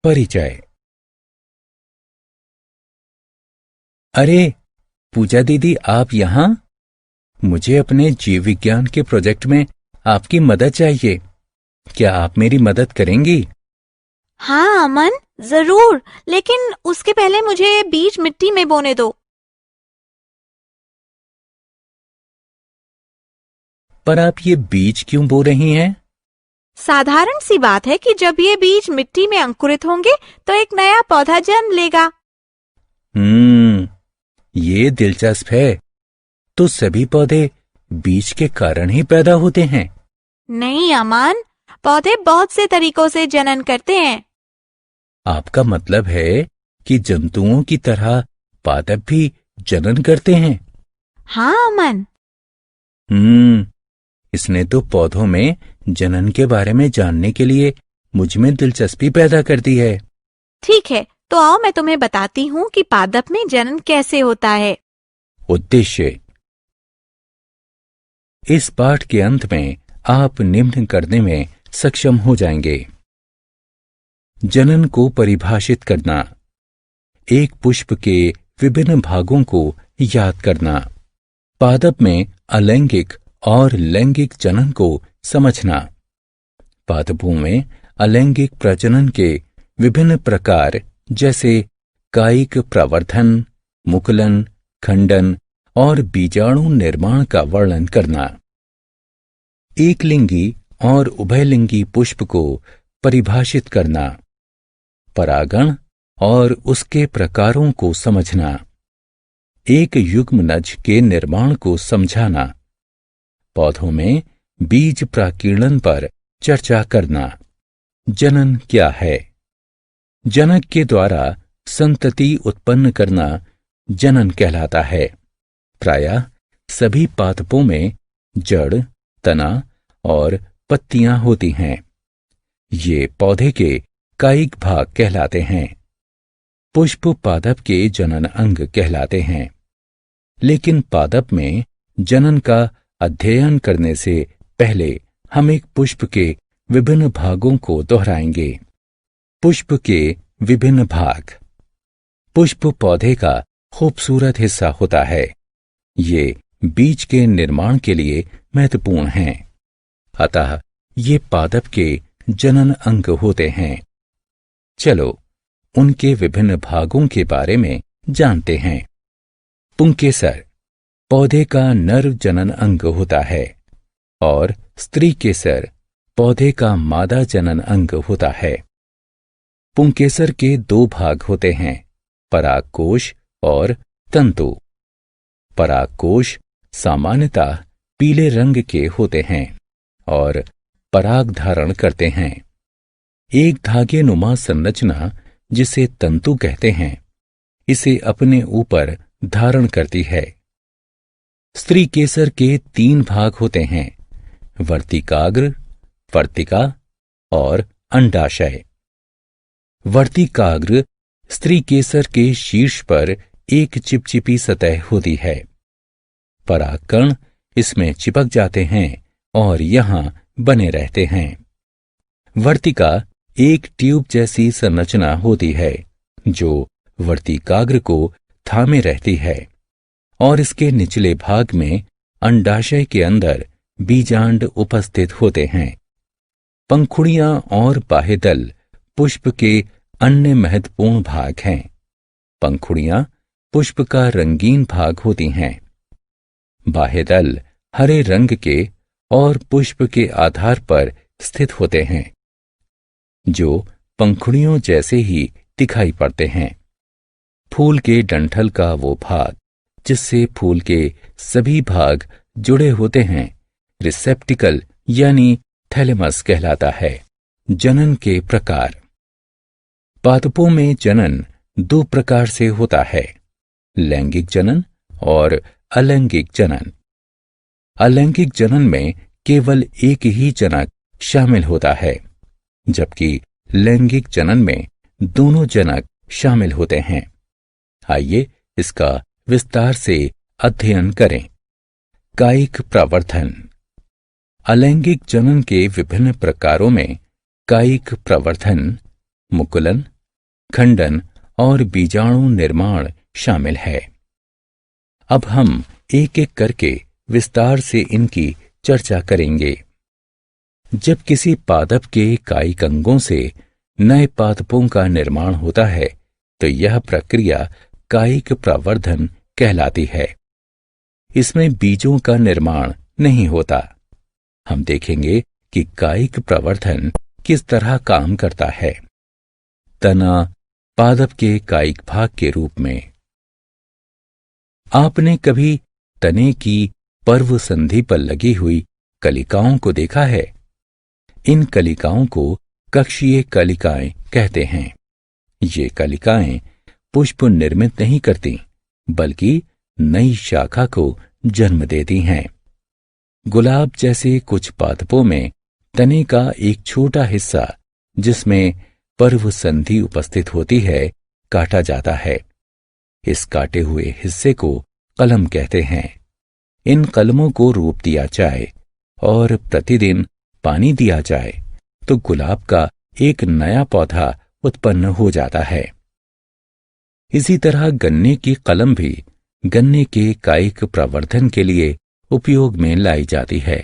परिचय। अरे पूजा दीदी, आप यहाँ? मुझे अपने जीव विज्ञान के प्रोजेक्ट में आपकी मदद चाहिए। क्या आप मेरी मदद करेंगी? हाँ अमन, जरूर, लेकिन उसके पहले मुझे बीज मिट्टी में बोने दो। पर आप ये बीज क्यों बो रही हैं? साधारण सी बात है कि जब ये बीज मिट्टी में अंकुरित होंगे तो एक नया पौधा जन्म लेगा। ये दिलचस्प है। तो सभी पौधे बीज के कारण ही पैदा होते हैं? नहीं अमन, पौधे बहुत से तरीकों से जनन करते हैं। आपका मतलब है कि जंतुओं की तरह पादप भी जनन करते हैं? हाँ अमन। इसने तो पौधों में जनन के बारे में जानने के लिए मुझ में दिलचस्पी पैदा कर दी है। ठीक है, तो आओ मैं तुम्हें बताती हूँ कि पादप में जनन कैसे होता है। उद्देश्य। इस पाठ के अंत में आप निम्न करने में सक्षम हो जाएंगे। जनन को परिभाषित करना, एक पुष्प के विभिन्न भागों को याद करना, पादप में अलैंगिक और लैंगिक जनन को समझना, पादपों में अलैंगिक प्रजनन के विभिन्न प्रकार जैसे कायिक प्रवर्धन, मुकुलन, खंडन और बीजाणु निर्माण का वर्णन करना, एकलिंगी और उभयलिंगी पुष्प को परिभाषित करना, परागण और उसके प्रकारों को समझना, एक युग्मनज के निर्माण को समझाना, पौधों में बीज प्राकीर्णन पर चर्चा करना। जनन क्या है? जनक के द्वारा संतति उत्पन्न करना जनन कहलाता है। प्रायः सभी पादपों में जड़, तना और पत्तियां होती हैं। ये पौधे के कायिक भाग कहलाते हैं। पुष्प पादप के जनन अंग कहलाते हैं। लेकिन पादप में जनन का अध्ययन करने से पहले हम एक पुष्प के विभिन्न भागों को दोहराएंगे। पुष्प के विभिन्न भाग। पुष्प पौधे का खूबसूरत हिस्सा होता है। ये बीज के निर्माण के लिए महत्वपूर्ण हैं। अतः ये पादप के जनन अंग होते हैं। चलो उनके विभिन्न भागों के बारे में जानते हैं। पुंकेसर पौधे का नर जनन अंग होता है और स्त्री केसर पौधे का मादा जनन अंग होता है। पुंकेसर के दो भाग होते हैं, परागकोश और तंतु। परागकोश सामान्यतः पीले रंग के होते हैं और पराग धारण करते हैं। एक धागे नुमा संरचना जिसे तंतु कहते हैं, इसे अपने ऊपर धारण करती है। स्त्री केसर के तीन भाग होते हैं, वर्तिकाग्र, वर्तिका और अंडाशय। वर्तिकाग्र स्त्री केसर के शीर्ष पर एक चिपचिपी सतह होती है। परागकण इसमें चिपक जाते हैं और यहां बने रहते हैं। वर्तिका एक ट्यूब जैसी संरचना होती है जो वर्तिकाग्र को थामे रहती है और इसके निचले भाग में अंडाशय के अंदर बीजांड उपस्थित होते हैं। पंखुड़ियां और बाह्यदल पुष्प के अन्य महत्वपूर्ण भाग हैं। पंखुड़ियां पुष्प का रंगीन भाग होती हैं। बाह्यदल हरे रंग के और पुष्प के आधार पर स्थित होते हैं, जो पंखुड़ियों जैसे ही दिखाई पड़ते हैं। फूल के डंठल का वो भाग जिससे फूल के सभी भाग जुड़े होते हैं, रिसेप्टिकल यानी थैलेमस कहलाता है। जनन के प्रकार। पादपों में जनन दो प्रकार से होता है, लैंगिक जनन और अलैंगिक जनन। अलैंगिक जनन में केवल एक ही जनक शामिल होता है, जबकि लैंगिक जनन में दोनों जनक शामिल होते हैं। आइए इसका विस्तार से अध्ययन करें। कायिक प्रवर्धन। अलैंगिक जनन के विभिन्न प्रकारों में कायिक प्रवर्धन, मुकुलन, खंडन और बीजाणु निर्माण शामिल है। अब हम एक एक करके विस्तार से इनकी चर्चा करेंगे। जब किसी पादप के कायिक अंगों से नए पादपों का निर्माण होता है तो यह प्रक्रिया कायिक प्रवर्धन कहलाती है। इसमें बीजों का निर्माण नहीं होता। हम देखेंगे कि कायिक प्रवर्धन किस तरह काम करता है। तना पादप के कायिक भाग के रूप में। आपने कभी तने की पर्व संधि पर लगी हुई कलिकाओं को देखा है? इन कलिकाओं को कक्षीय कलिकाएं कहते हैं। ये कलिकाएं पुष्प निर्मित नहीं करती, बल्कि नई शाखा को जन्म देती हैं। गुलाब जैसे कुछ पादपों में तने का एक छोटा हिस्सा, जिसमें पर्व संधि उपस्थित होती है, काटा जाता है। इस काटे हुए हिस्से को कलम कहते हैं। इन कलमों को रोप दिया जाए और प्रतिदिन पानी दिया जाए तो गुलाब का एक नया पौधा उत्पन्न हो जाता है। इसी तरह गन्ने की कलम भी गन्ने के कायिक प्रवर्धन के लिए उपयोग में लाई जाती है।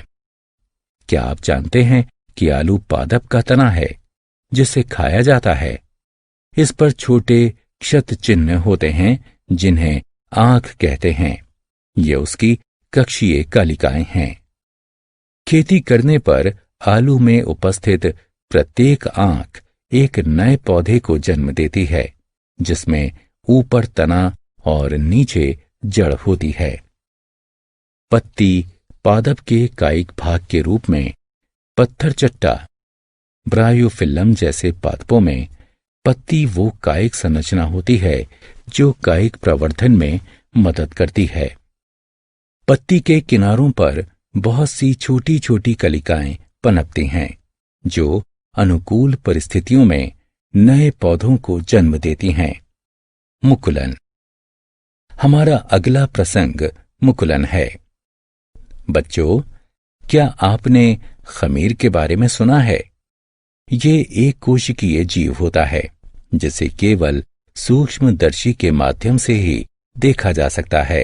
क्या आप जानते हैं कि आलू पादप का तना है जिसे खाया जाता है? इस पर छोटे क्षत चिन्ह होते हैं जिन्हें आंख कहते हैं। ये उसकी कक्षीय कलिकाएं हैं। खेती करने पर आलू में उपस्थित प्रत्येक आंख एक नए पौधे को जन्म देती है, जिसमें ऊपर तना और नीचे जड़ होती है। पत्ती पादप के कायिक भाग के रूप में पत्थर चट्टा, ब्रायोफिल्लम जैसे पादपों में पत्ती वो कायिक संरचना होती है जो कायिक प्रवर्धन में मदद करती है। पत्ती के किनारों पर बहुत सी छोटी छोटी कलिकाएं पनपती हैं, जो अनुकूल परिस्थितियों में नए पौधों को जन्म देती हैं। मुकुलन। हमारा अगला प्रसंग मुकुलन है। बच्चों, क्या आपने खमीर के बारे में सुना है? ये एक कोशिकीय जीव होता है जिसे केवल सूक्ष्मदर्शी के माध्यम से ही देखा जा सकता है।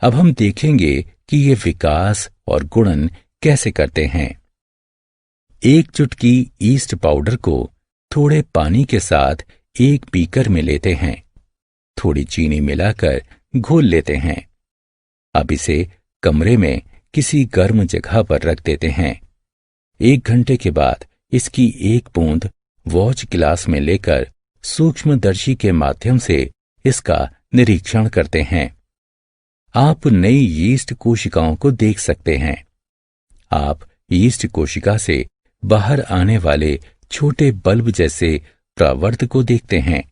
अब हम देखेंगे कि ये विकास और गुणन कैसे करते हैं। एक चुटकी ईस्ट पाउडर को थोड़े पानी के साथ एक बीकर में लेते हैं। थोड़ी चीनी मिलाकर घोल लेते हैं। अब इसे कमरे में किसी गर्म जगह पर रख देते हैं। 1 घंटे के बाद इसकी एक बूंद वॉच गिलास में लेकर सूक्ष्मदर्शी के माध्यम से इसका निरीक्षण करते हैं। आप नई यीस्ट कोशिकाओं को देख सकते हैं। आप यीस्ट कोशिका से बाहर आने वाले छोटे बल्ब जैसे प्रावर्त को देखते हैं।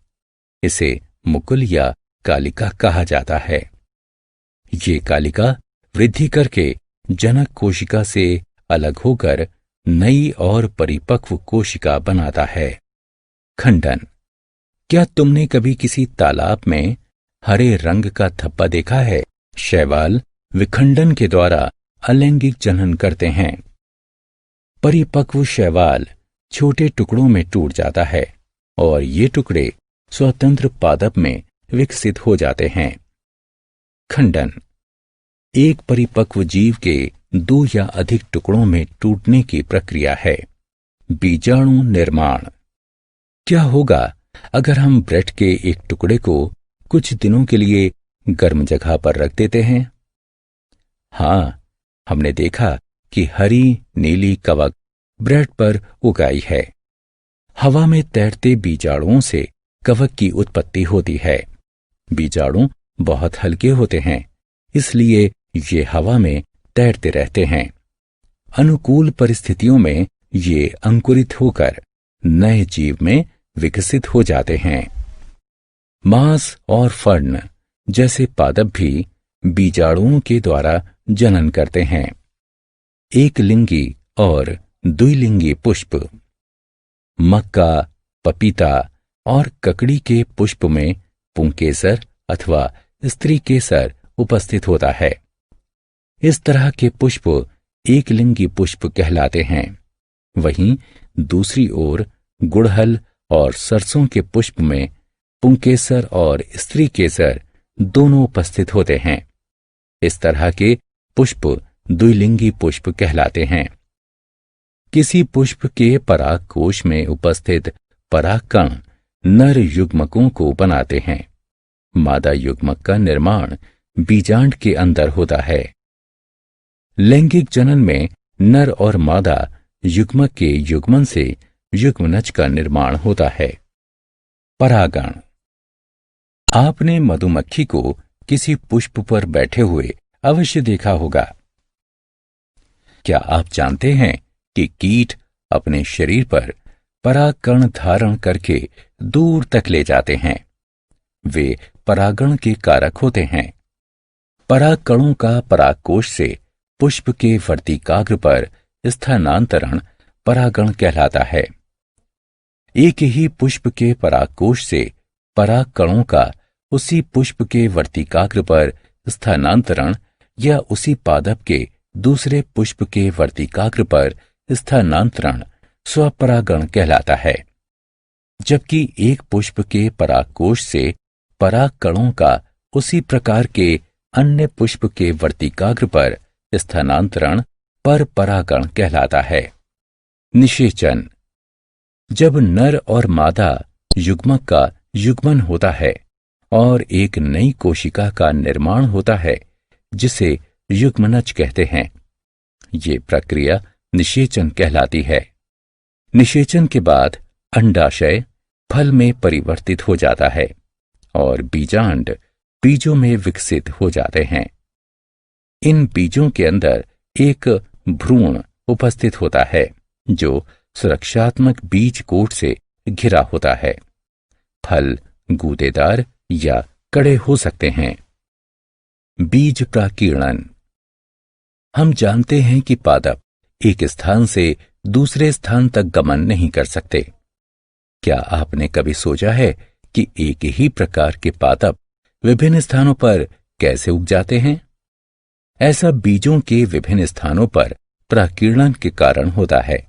इसे मुकुल या कालिका कहा जाता है। ये कालिका वृद्धि करके जनक कोशिका से अलग होकर नई और परिपक्व कोशिका बनाता है। खंडन। क्या तुमने कभी किसी तालाब में हरे रंग का धब्बा देखा है? शैवाल विखंडन के द्वारा अलैंगिक जनन करते हैं। परिपक्व शैवाल छोटे टुकड़ों में टूट जाता है और ये टुकड़े स्वतंत्र पादप में विकसित हो जाते हैं। खंडन। एक परिपक्व जीव के 2 या अधिक टुकड़ों में टूटने की प्रक्रिया है। बीजाणु निर्माण। क्या होगा अगर हम ब्रेड के एक टुकड़े को कुछ दिनों के लिए गर्म जगह पर रख देते हैं? हाँ, हमने देखा कि हरी नीली कवक ब्रेड पर उगाई है। हवा में तैरते बीजाणुओं से कवक की उत्पत्ति होती है। बीजाणु बहुत हल्के होते हैं, इसलिए ये हवा में तैरते रहते हैं। अनुकूल परिस्थितियों में ये अंकुरित होकर नए जीव में विकसित हो जाते हैं। मांस और फर्ण जैसे पादप भी बीजाणुओं के द्वारा जनन करते हैं। एक लिंगी और द्विलिंगी पुष्प। मक्का, पपीता और ककड़ी के पुष्प में पुंकेसर अथवा स्त्री केसर उपस्थित होता है। इस तरह के पुष्प एक लिंगी पुष्प कहलाते हैं। वहीं दूसरी ओर गुड़हल और सरसों के पुष्प में पुंकेसर और स्त्री केसर दोनों उपस्थित होते हैं। इस तरह के पुष्प द्विलिंगी पुष्प कहलाते हैं। किसी पुष्प के परागकोश में उपस्थित परागकण नर युग्मकों को बनाते हैं। मादा युग्मक का निर्माण बीजांड के अंदर होता है। लैंगिक जनन में नर और मादा युग्मक के युग्मन से युग्मनज का निर्माण होता है। परागण। आपने मधुमक्खी को किसी पुष्प पर बैठे हुए अवश्य देखा होगा। क्या आप जानते हैं कि कीट अपने शरीर पर परागकण धारण करके दूर तक ले जाते हैं? वे परागण के कारक होते हैं। परागकणों का परागकोश से पुष्प के वर्तिकाग्र पर स्थानांतरण परागण कहलाता है। एक ही पुष्प के परागकोश से परागकणों का उसी पुष्प के वर्तिकाग्र पर स्थानांतरण या उसी पादप के दूसरे पुष्प के वर्तिकाग्र पर स्थानांतरण स्वपरागण कहलाता है। जबकि एक पुष्प के परागकोश से परागकणों का उसी प्रकार के अन्य पुष्प के वर्तिकाग्र पर स्थानांतरण पर परागण कहलाता है। निषेचन। जब नर और मादा युग्मक का युग्मन होता है और एक नई कोशिका का निर्माण होता है जिसे युग्मनज कहते हैं, ये प्रक्रिया निषेचन कहलाती है। निषेचन के बाद अंडाशय फल में परिवर्तित हो जाता है और बीजांड बीजों में विकसित हो जाते हैं। इन बीजों के अंदर एक भ्रूण उपस्थित होता है जो सुरक्षात्मक बीज कोट से घिरा होता है। फल गूदेदार या कड़े हो सकते हैं। बीज प्राकीर्णन। हम जानते हैं कि पादप एक स्थान से दूसरे स्थान तक गमन नहीं कर सकते। क्या आपने कभी सोचा है कि एक ही प्रकार के पादप विभिन्न स्थानों पर कैसे उग जाते हैं? ऐसा बीजों के विभिन्न स्थानों पर प्राकीर्णन के कारण होता है।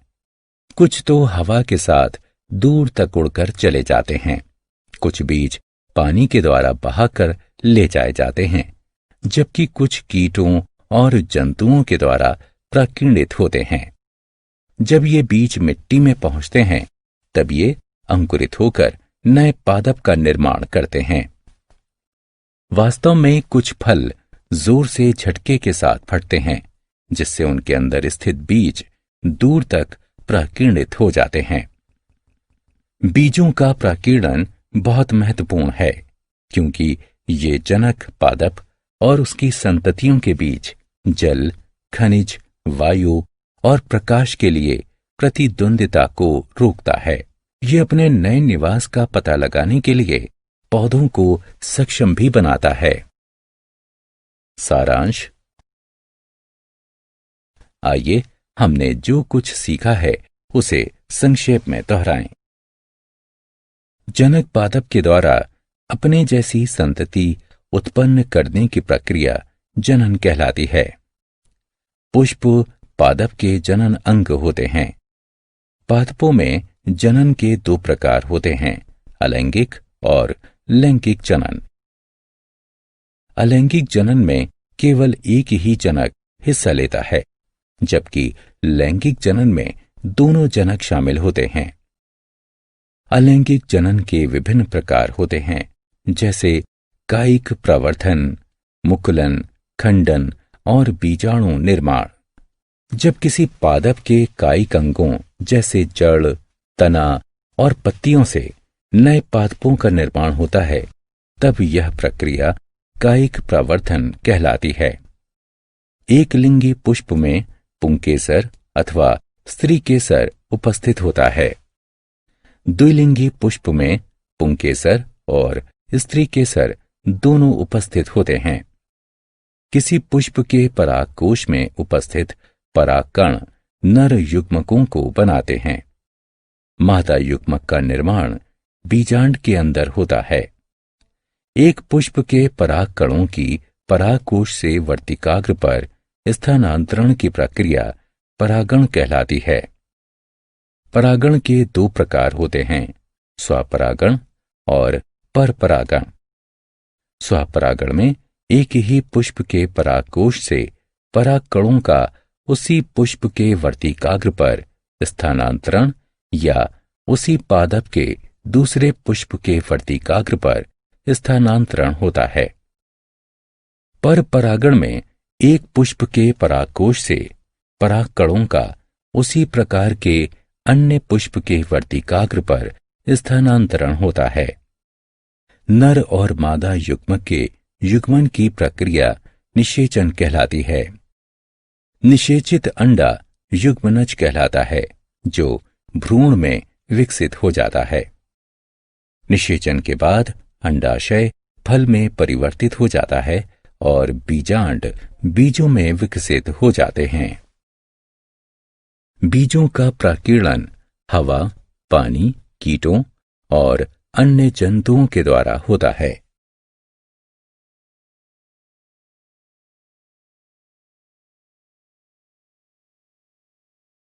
कुछ तो हवा के साथ दूर तक उड़कर चले जाते हैं, कुछ बीज पानी के द्वारा बहाकर ले जाए जाते हैं, जबकि कुछ कीटों और जंतुओं के द्वारा प्राकीर्णित होते हैं। जब ये बीज मिट्टी में पहुंचते हैं तब ये अंकुरित होकर नए पादप का निर्माण करते हैं। वास्तव में कुछ फल जोर से झटके के साथ फटते हैं, जिससे उनके अंदर स्थित बीज दूर तक प्राकीर्णित हो जाते हैं। बीजों का प्राकीर्णन बहुत महत्वपूर्ण है, क्योंकि ये जनक पादप और उसकी संततियों के बीच जल, खनिज, वायु और प्रकाश के लिए प्रतिद्वंदिता को रोकता है। ये अपने नए निवास का पता लगाने के लिए पौधों को सक्षम भी बनाता है। सारांश। आइए हमने जो कुछ सीखा है उसे संक्षेप में दोहराएं। जनक पादप के द्वारा अपने जैसी संतति उत्पन्न करने की प्रक्रिया जनन कहलाती है। पुष्प पादप के जनन अंग होते हैं। पादपों में जनन के दो प्रकार होते हैं, अलैंगिक और लैंगिक जनन। अलैंगिक जनन में केवल एक ही जनक हिस्सा लेता है, जबकि लैंगिक जनन में दोनों जनक शामिल होते हैं। अलैंगिक जनन के विभिन्न प्रकार होते हैं, जैसे कायिक प्रवर्धन, मुकुलन, खंडन और बीजाणु निर्माण। जब किसी पादप के कायिक अंगों जैसे जड़, तना और पत्तियों से नए पादपों का निर्माण होता है, तब यह प्रक्रिया कायिक प्रवर्धन कहलाती है। एक लिंगी पुष्प में पुंकेसर अथवा स्त्री केसर उपस्थित होता है। द्विलिंगी पुष्प में पुंकेसर और स्त्री केसर दोनों उपस्थित होते हैं। किसी पुष्प के परागकोश में उपस्थित परागकण नर युग्मकों को बनाते हैं। मादा युग्मक का निर्माण बीजांड के अंदर होता है। एक पुष्प के परागकणों की परागकोश से वर्तिकाग्र पर स्थानांतरण की प्रक्रिया परागण कहलाती है। परागण के दो प्रकार होते हैं, स्वपरागण और परपरागण। स्वपरागण में एक ही पुष्प के परागकोश से परागकणों का उसी पुष्प के वर्तिकाग्र पर स्थानांतरण या उसी पादप के दूसरे पुष्प के वर्तिकाग्र पर स्थानांतरण होता है। परपरागण में एक पुष्प के परागकोश से परागकणों का उसी प्रकार के अन्य पुष्प के वर्तिकाग्र पर स्थानांतरण होता है। नर और मादा युग्मक के युग्मन की प्रक्रिया निषेचन कहलाती है। निषेचित अंडा युग्मनज कहलाता है, जो भ्रूण में विकसित हो जाता है। निषेचन के बाद अंडाशय फल में परिवर्तित हो जाता है और बीजांड बीजों में विकसित हो जाते हैं। बीजों का प्रकीर्णन हवा, पानी, कीटों और अन्य जंतुओं के द्वारा होता है।